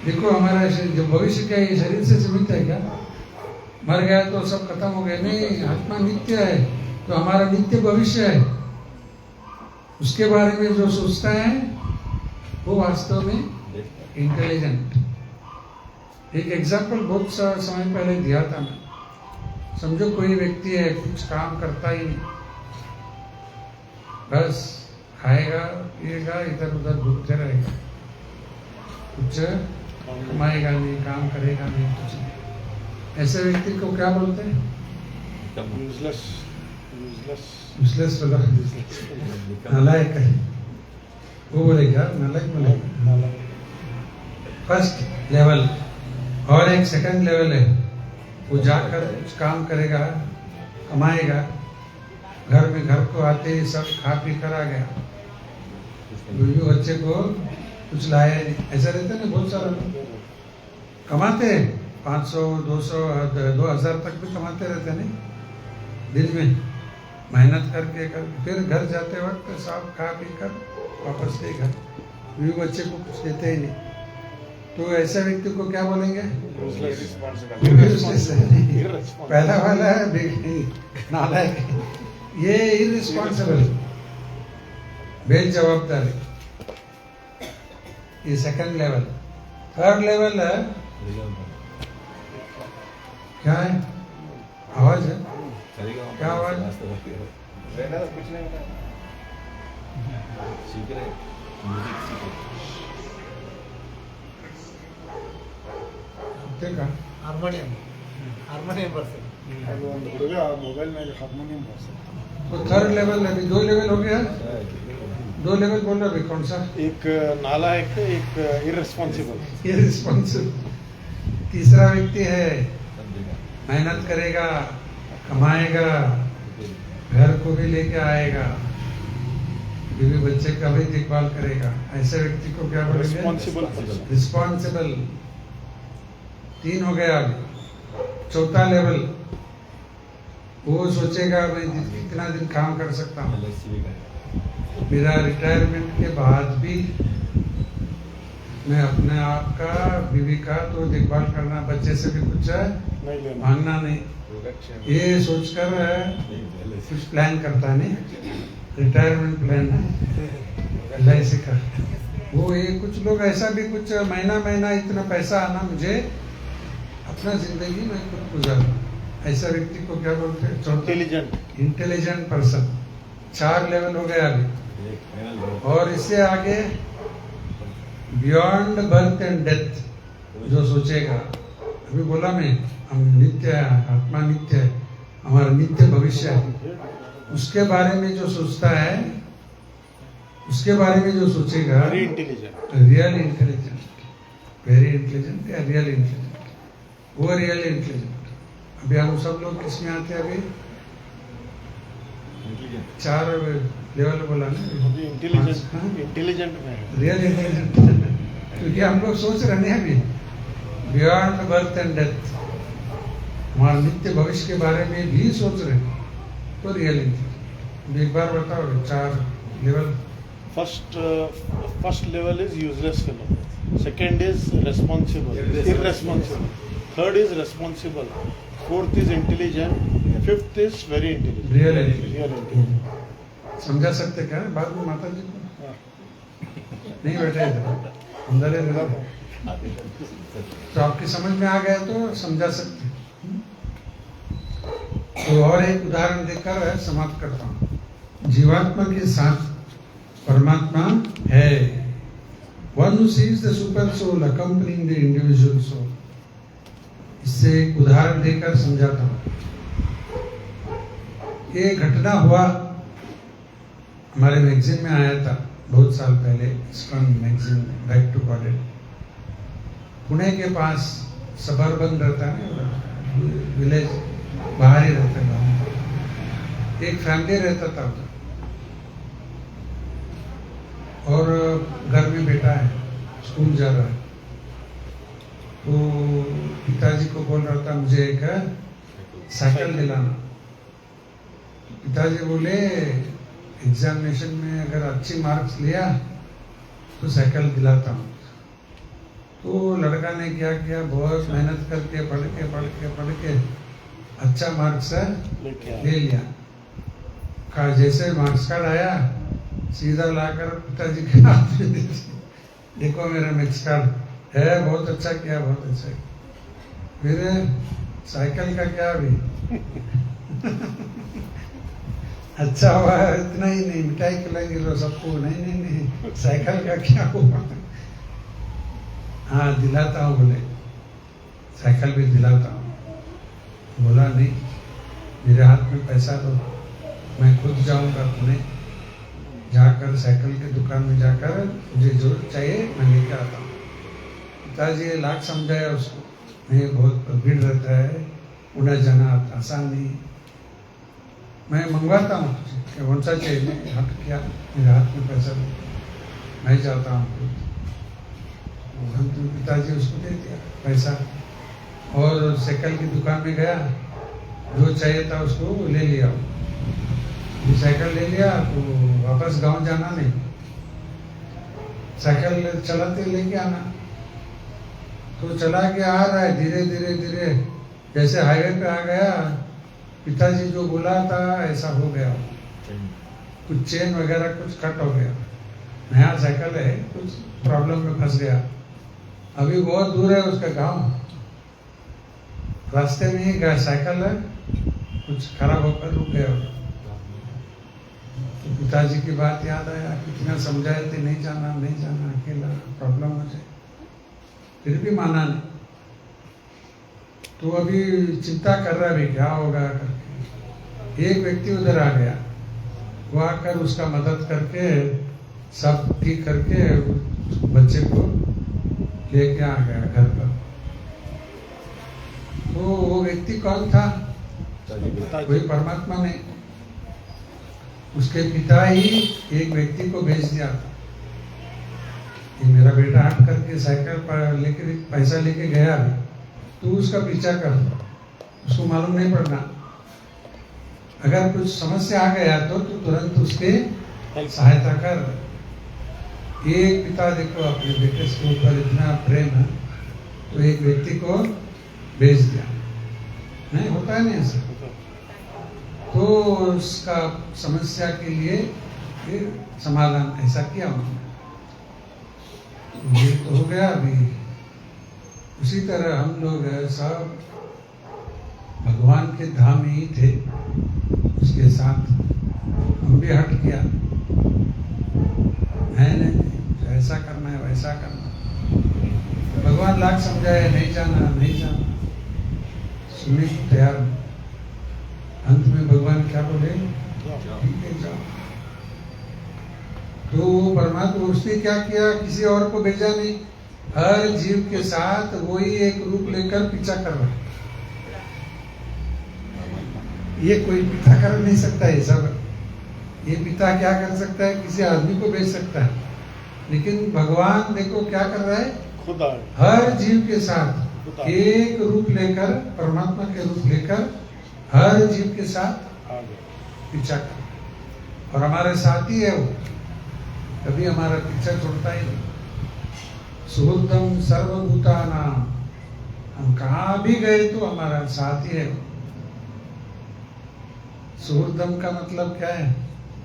देखो हमारा जो भविष्य क्या ये शरीर से सीमित है क्या? मर गया तो सब खत्म हो गया? नहीं, आत्मा नित्य है, तो हमारा नित्य भविष्य है। उसके बारे में जो सोचता है वो वास्तव में इंटेलिजेंट। एक एग्जाम्पल बहुत समय पहले दिया था मैं। समझो कोई व्यक्ति है, कुछ काम करता ही नहीं, बस खाएगा पिएगा इधर उधर घूमते रहेगा, कुछ कमाएगा नहीं, काम करेगा नहीं, कुछ नहीं। ऐसे व्यक्ति को क्या बोलते हैं? यूजलेस यूजलेस नालायक है, वो बोलेगा नालायक बोलेगा। First level. और एक सेकंड लेवल है, वो जाकर कुछ काम करेगा, कमाएगा, घर में घर को आते ही सब खा पी कर आ गया, बीवी बच्चे को कुछ लाया नहीं। ऐसा रहता है ना, बहुत सारा लोग कमाते हैं 500 200 2000 तक भी कमाते रहते हैं नहीं, दिन में मेहनत करके फिर घर जाते वक्त सब खा पी कर वापस गए घर, बीवी बच्चे को कुछ देते ही नहीं। तो ऐसे व्यक्ति को क्या बोलेंगे? पहला वाला है नालायक, ये इररिस्पॉन्सिबल, बेजवाबदारी, ये सेकंड लेवल। थर्ड लेवल है क्या है? आवाज है क्या? आवाज कुछ नहीं होता। देखा हार्मोनियम, हार्मोनियम पर्सन। ಅದು ಒಂದು ಹುಡುಗ ಮೊಬೈಲ್ ಮೇಲೆ ಹಾರ್ಮೋನಿಯಂ ಬಾರಿಸ್ತಾನೆ। तो थर्ड लेवल अभी 2 लेवल हो गया, 2 लेवल बोल रहे अभी कौन सा? एक नालायक, एक इररिस्पॉन्सिबल। इररिस्पॉन्सिबल। तीसरा व्यक्ति है मेहनत करेगा, कमाएगा, घर को भी लेके आएगा, बीवी बच्चे का भी देखभाल करेगा। ऐसे व्यक्ति को क्या बोलेंगे? Responsible person. रिस्पॉन्सिबल। 3 हो गया अभी। चौथा लेवल, वो सोचेगा मैं कितना दिन काम कर सकता हूँ, मेरा रिटायरमेंट के बाद भी मैं अपने आप का, बीवी का तो देखभाल करना, बच्चे से भी कुछ नहीं लेना। मांगना नहीं, ये सोचकर कुछ प्लान करता है नहीं, रिटायरमेंट प्लान LIC का। वो ये कुछ लोग ऐसा भी कुछ महीना इतना पैसा आना, मुझे अपना जिंदगी में खुद गुजारना। ऐसा व्यक्ति को क्या बोलते हैं? इंटेलिजेंट। Intelligent person. 4 लेवल हो गया अभी। और इससे आगे बियॉन्ड बर्थ एंड डेथ जो सोचेगा, अभी बोला मैं, हम नित्य है, आत्मा नित्य है, हमारा नित्य भविष्य है, उसके बारे में जो सोचता है, उसके बारे में जो सोचेगा, very intelligent. Real intelligent, very intelligent या रियल इंटेलिजेंट, वो रियल इंटेलिजेंट। अभी हम सब लोग किसमें आते हैं? अभी 4 लेवल बोला ना, अभी इंटेलिजेंट में है। Real intelligent. क्योंकि हम लोग सोच रहे हैं अभी बियॉन्ड बर्थ एंड डेथ, हमारे नित्य भविष्य के बारे में भी सोच रहे हैं, तो रियल इंटेलिजेंट। एक बार बताओ 4 level. First level is useless fellow. Second is responsible, irresponsible. Third is responsible. Fourth is intelligent. Fifth is very intelligent. Real intelligent. Real intelligent. समझा सकते क्या बाद में माता जी को? हाँ। नहीं बैठे इधर, अंदर ही रहो। तो आपकी समझ में आ गया तो समझा सकते। तो और एक उदाहरण देकर समाप्त करता हूँ। जीवात्मा के साथ परमात्मा है। One who sees the super soul accompanying the individual soul. इससे एक उदाहरण देकर समझाता हूँ। ये घटना हुआ, हमारे मैगजीन में आया था बहुत साल पहले, स्कन magazine, back to college. Pune के पास सबर्बन रहता है ना, विलेज, बाहर ही रहता है गाँव। एक फैमिली रहता था उधर, और घर में बेटा है, स्कूल जा रहा है। तो पिताजी को बोल रहा था मुझे एक साइकिल दिलाना। पिताजी बोले एग्जामिनेशन में अगर अच्छी मार्क्स लिया तो साइकिल दिलाता हूँ। तो लड़का ने क्या किया, बहुत मेहनत करके पढ़ के अच्छा मार्क्स ले लिया। का जैसे मार्क्स कार्ड आया सीधा लाकर पिताजी के हाथ में दे दिया, देखो मेरा मार्क्स कार्ड है, बहुत अच्छा किया, बहुत अच्छा किया। फिर साइकिल का क्या अभी अच्छा हुआ, इतना ही नहीं, मिठाई खिलाएंगे तो सबको, नहीं, साइकिल का क्या हुआ? हाँ दिलाता हूँ, बोले साइकिल भी दिलाता हूँ। बोला नहीं, मेरे हाथ में पैसा दो, मैं खुद जाऊंगा पुणे, जाकर साइकिल की दुकान में जाकर मुझे जो चाहिए मैं लेके आता हूँ। पिताजी लाख समझाया उसको, नहीं बहुत भीड़ रहता है, पुणे जाना आसान नहीं, मैं मंगवाता हूँ तुझे, कौन सा चाहिए? मैं हट किया, मेरे हाथ में पैसा दो, मैं जाता हूँ। हम तो पिताजी उसको दे दिया पैसा, और साइकिल की दुकान में गया, जो चाहिए था उसको ले लिया। साइकिल ले लिया तो वापस गांव जाना नहीं, साइकिल चलाते लेके आना। तो चला के आ रहा है, धीरे जैसे हाईवे पे आ गया, पिताजी जो बोला था ऐसा हो गया, कुछ चेन वगैरह कुछ कट हो गया। नया साइकिल है, कुछ प्रॉब्लम में फंस गया। अभी बहुत दूर है उसका गांव, रास्ते में ही साइकिल है कुछ खराब होकर रुक गया। तो पिताजी की बात याद आया, कितना समझाए थे, नहीं जाना अकेला, प्रॉब्लम हो जाए, फिर भी माना नहीं। तो अभी चिंता कर रहा है क्या होगा करके। एक व्यक्ति उधर आ गया, वो आकर उसका मदद करके सब ठीक करके बच्चे को लेके आ गया घर पर। तो वो व्यक्ति कौन था? कोई परमात्मा नहीं, उसके पिता ही एक व्यक्ति को भेज दिया था कि मेरा बेटा हट करके साइकिल पर लेके पैसा लेके गया, तू उसका पीछा कर, उसको मालूम नहीं पड़ना, अगर कुछ समस्या आ गया तो तू तुरंत उसके सहायता कर। एक पिता देखो अपने बेटे के ऊपर इतना प्रेम है, तो एक व्यक्ति को भेज दिया, नहीं होता है नहीं ऐसा। तो उसका समस्या के लिए फिर समाधान ऐसा किया उन्होंने, ये तो हो गया। अभी उसी तरह हम लोग सब भगवान के धाम में ही थे, उसके साथ हम भी हट किया, नहीं ऐसा करना है वैसा करना। भगवान लाख समझाए, नहीं जाना, सुनने को तैयार। अंत में भगवान क्या बोले? ठीक है जाओ। तो परमात्मा उसने क्या किया, किसी और को भेजा नहीं, हर जीव के साथ वही एक रूप लेकर पीछा कर रहा है। ये कोई पिता कर नहीं सकता, ये सब ये पिता क्या कर सकता है? किसी आदमी को भेज सकता है, लेकिन भगवान देखो क्या कर रहा है, खुदा हर जीव के साथ एक रूप लेकर, परमात्मा के रूप लेकर हर जीव के साथ आ गए। पीछा कर, और हमारे साथ ही है वो, कभी हमारा पीछा छोड़ता ही नहीं। सुहृदम सर्वभूतानां, हम कहाँ भी गए तो हमारा साथ ही है। सुहृदम का मतलब क्या है?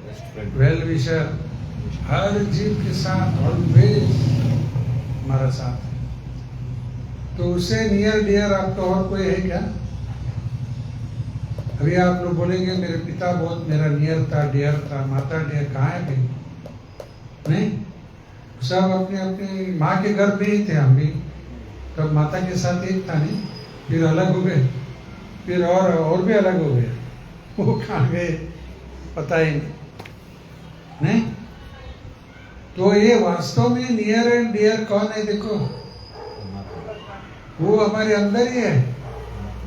Best friend. वेल विशर, हर जीव के साथ ऑलवेज हमारा साथ है। तो उससे नियर डियर आपका और कोई है क्या? अभी आप लोग बोलेंगे मेरे पिता बहुत मेरा नियर था, डियर था, माता डियर, कहाँ है भाई? नहीं, सब अपने अपने माँ के घर में ही थे। हम भी तब माता के साथ एक था नहीं, फिर अलग हो गए, फिर और भी अलग हो गए। वो कहाँ गए पता ही नहीं। तो ये वास्तव में नियर एंड डियर कौन है? देखो, वो हमारे अंदर ही है,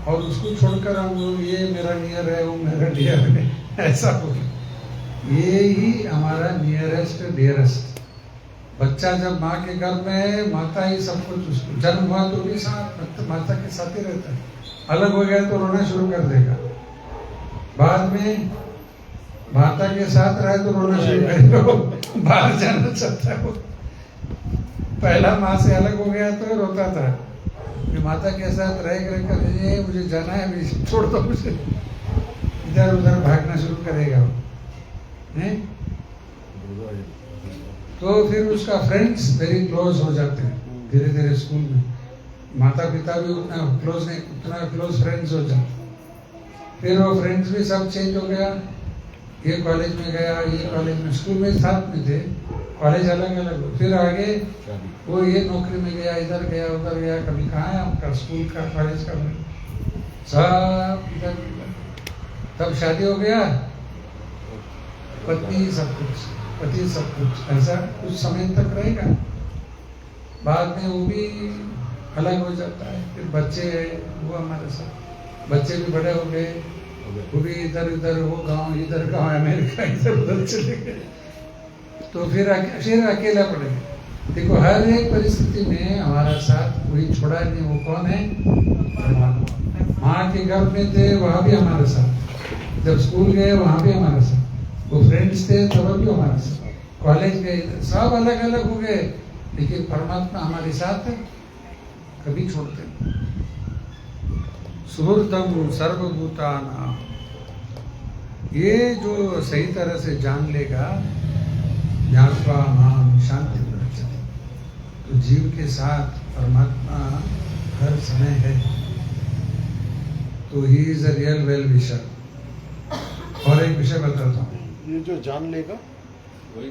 और उसको छोड़कर हम लोग ये मेरा नियर है, वो मेरा डियर है, ऐसा बोले। ये ही हमारा नियरेस्ट डियरेस्ट। बच्चा जब माँ के घर में है, माता ही सब कुछ, उसको जन्म हुआ तो भी साथ माता के साथ ही रहता है। अलग हो गया तो रोना शुरू कर देगा, बाद में माता के साथ रहे तो रोना शुरू करेगा, बाहर जाना चाहता है वो। पहला माँ से अलग हो गया तो रोता था, फिर माता के साथ रह कर मुझे जाना है, अभी छोड़ दो मुझे, इधर उधर भागना शुरू करेगा वो, नहीं? तो फिर उसका फ्रेंड्स वेरी क्लोज हो जाते हैं धीरे धीरे स्कूल में। माता पिता भी उतना क्लोज नहीं, उतना क्लोज फ्रेंड्स हो जाते। फिर वो फ्रेंड्स भी सब चेंज हो गया, ये कॉलेज में गया, ये कॉलेज में, स्कूल में साथ में थे, कॉलेज अलग अलग हो। फिर आगे वो ये नौकरी में गया, इधर गया उधर गया, कभी कहाँ है आपका स्कूल का कॉलेज का, सब इधर। तब शादी हो गया, पत्नी सब कुछ, पति सब कुछ, ऐसा कुछ समय तक रहेगा। बाद में वो भी अलग हो जाता है। फिर बच्चे वो हमारे साथ, बच्चे भी बड़े हो गए, वो भी इधर उधर, वो गांव इधर गांव, अमेरिका इधर उधर चले गए। तो फिर अकेला पड़ गए। देखो, हर एक परिस्थिति में हमारा साथ कोई छोड़ा नहीं। वो कौन है? परमात्मा। माँ के घर में थे, वहां भी हमारे साथ, जब स्कूल गए वहां भी हमारे साथ, वो फ्रेंड्स थे तब भी हमारे साथ, कॉलेज गए, सब अलग अलग हो गए, लेकिन परमात्मा हमारे साथ कभी छोड़ते नहीं। सुहृदम सर्वभूतानां, ये जो सही तरह से जान लेगा, ज्ञात्वा मां शांति प्रचते, तो जीव के साथ परमात्मा हर समय है। तो he is a real well wisher. और एक विषय बताता हूँ, ये जो जान लेगा, वही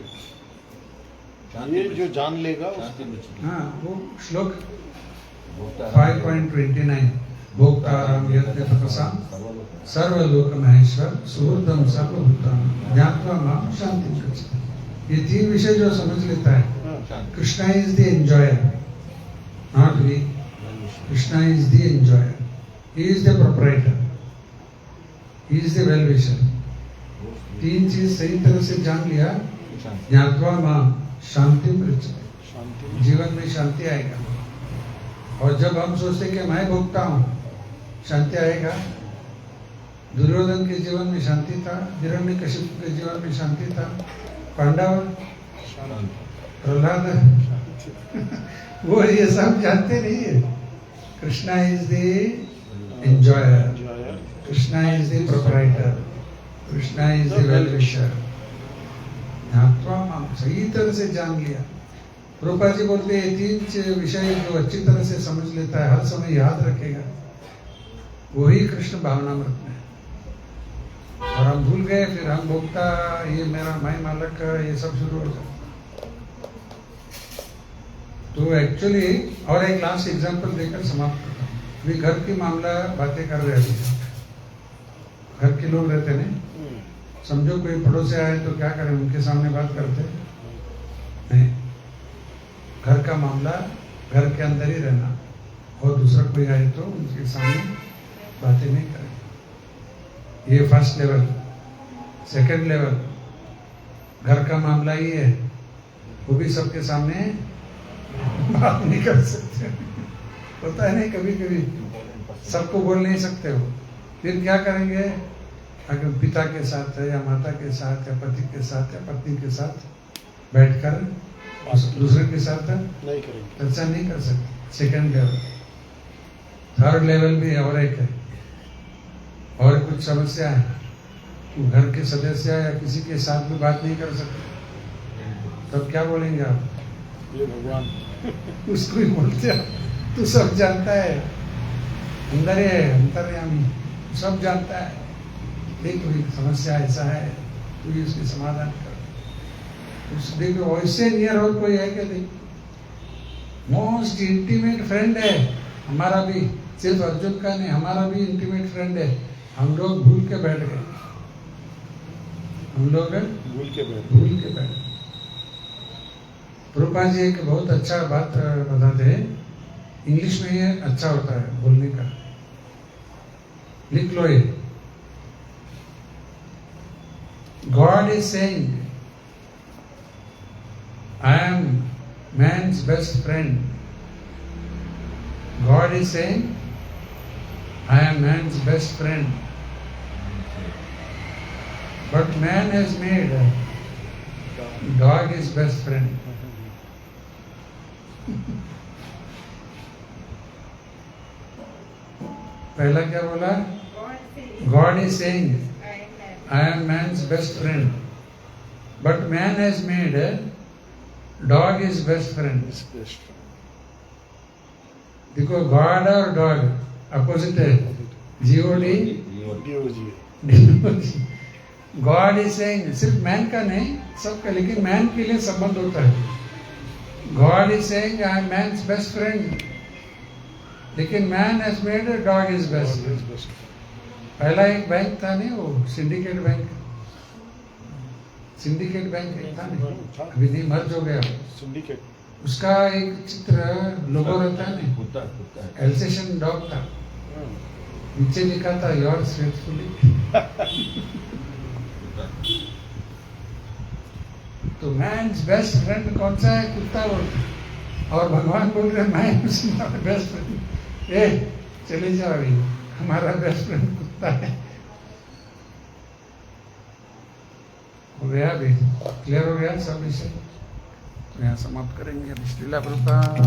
ये जो जान लेगा शांति में हाँ, वो श्लोक भोक्ता 5.29, भोक्तारं यज्ञ तपसा सर्वलोक महेश्वर सुहृदम सर्वभूतानां ज्ञात्वा मां शांति प्रचते। ये तीन विषय जो समझ लेता है, शांति Krishna is the enjoyer, not we. Krishna is the enjoyer, he is the proprietor, he is the well wisher. तीन चीज सही तरह से जान लिया, ज्ञात्वा मां शांति प्रचते, शांति, जीवन में शांति आएगा। और जब हम सोचते कि मैं भोगता हूँ, शांति आएगा। दुर्योधन के जीवन में शांति था, हिरण्यकशिपु के जीवन में शांति था, पांडव, प्रहलाद वो ये सब जानते नहीं है। Krishna is the enjoyer, Krishna is the proprietor, Krishna is the well विशर। सही तरह से जान लिया। रूपा जी बोलते हैं, तीन विषय जो अच्छी तरह से समझ लेता है, हर समय याद रखेगा, वही कृष्ण भावनामृत में। और हम भूल गए, फिर हम भोगता, ये मेरा मैं मालक, ये सब शुरू हो जाता। तो एक्चुअली, और एक लास्ट एग्जांपल देकर समाप्त करता हूँ। अभी घर की मामला बातें कर रहे हैं, घर के लोग रहते नहीं, समझो कोई पड़ोसी आए तो क्या करें, उनके सामने बात करते नहीं। घर का मामला घर के अंदर ही रहना, और दूसरा कोई आए तो उनके सामने बातें नहीं करें। ये फर्स्ट लेवल। सेकंड लेवल, घर का मामला ही है, वो भी सबके सामने बात नहीं कर सकते। होता है नहीं, कभी कभी सबको बोल नहीं सकते हो, फिर क्या करेंगे? अगर पिता के साथ है या माता के साथ या पति के साथ या पत्नी के साथ बैठकर दूसरे के साथ नहीं करेंगे। चर्चा नहीं कर सकते। सेकंड लेवल, थर्ड लेवल भी और एक है, और कुछ समस्या है तो घर के सदस्य या किसी के साथ भी बात नहीं कर सकते, तब क्या बोलेंगे आप? ये भगवान उसको ही बोलते हैं, तू सब जानता है, अंदर है अंतर्यामी, सब जानता है, देख कोई समस्या ऐसा है तू ही उसके समाधान कर। उस देखो वैसे नियर और कोई है क्या? देख, मोस्ट इंटीमेट फ्रेंड है हमारा भी, सिर्फ अर्जुन का नहीं, हमारा भी इंटीमेट फ्रेंड है। हम लोग भूल के बैठ गए, हम लोग भूल के बैठ। गए। प्रभुपाद जी एक बहुत अच्छा बात बताते हैं, इंग्लिश में ये अच्छा होता है बोलने का, लिख लो ये। God is saying, I am man's best friend. God is saying, I am man's best friend. But man has made dog his best friend. पहला क्या बोला? God is saying, I am man's best friend. But man has made dog his best friend. His best friend. देखो God और dog opposite है, GOD DOG। God is saying, सिर्फ man का नहीं सबका, लेकिन मैन के लिए संबंध होता है। God is saying I am man's best friend, लेकिन man has made dog is best His friend. best friend. पहला एक बैंक था नहीं, वो सिंडिकेट बैंक, सिंडिकेट बैंक एक था नहीं, अभी नहीं मर्ज हो गया, Syndicate। उसका एक चित्र लोगो रहता है नहीं, कुत्ता कुत्ता एल्सेशन डॉग था, हाँ। नीचे लिखा था योर्स फेथफुली। तो मैन्स बेस्ट फ्रेंड कौन सा है? कुत्ता बोलते, और भगवान बोल रहे मैं बेस्ट फ्रेंड, ए चले जाओ अभी, हमारा बेस्ट फ्रेंड कुत्ता है। हो गया अभी, क्लियर हो गया सब विषय, तो यहाँ समाप्त करेंगे। श्रीला प्रभुपाद।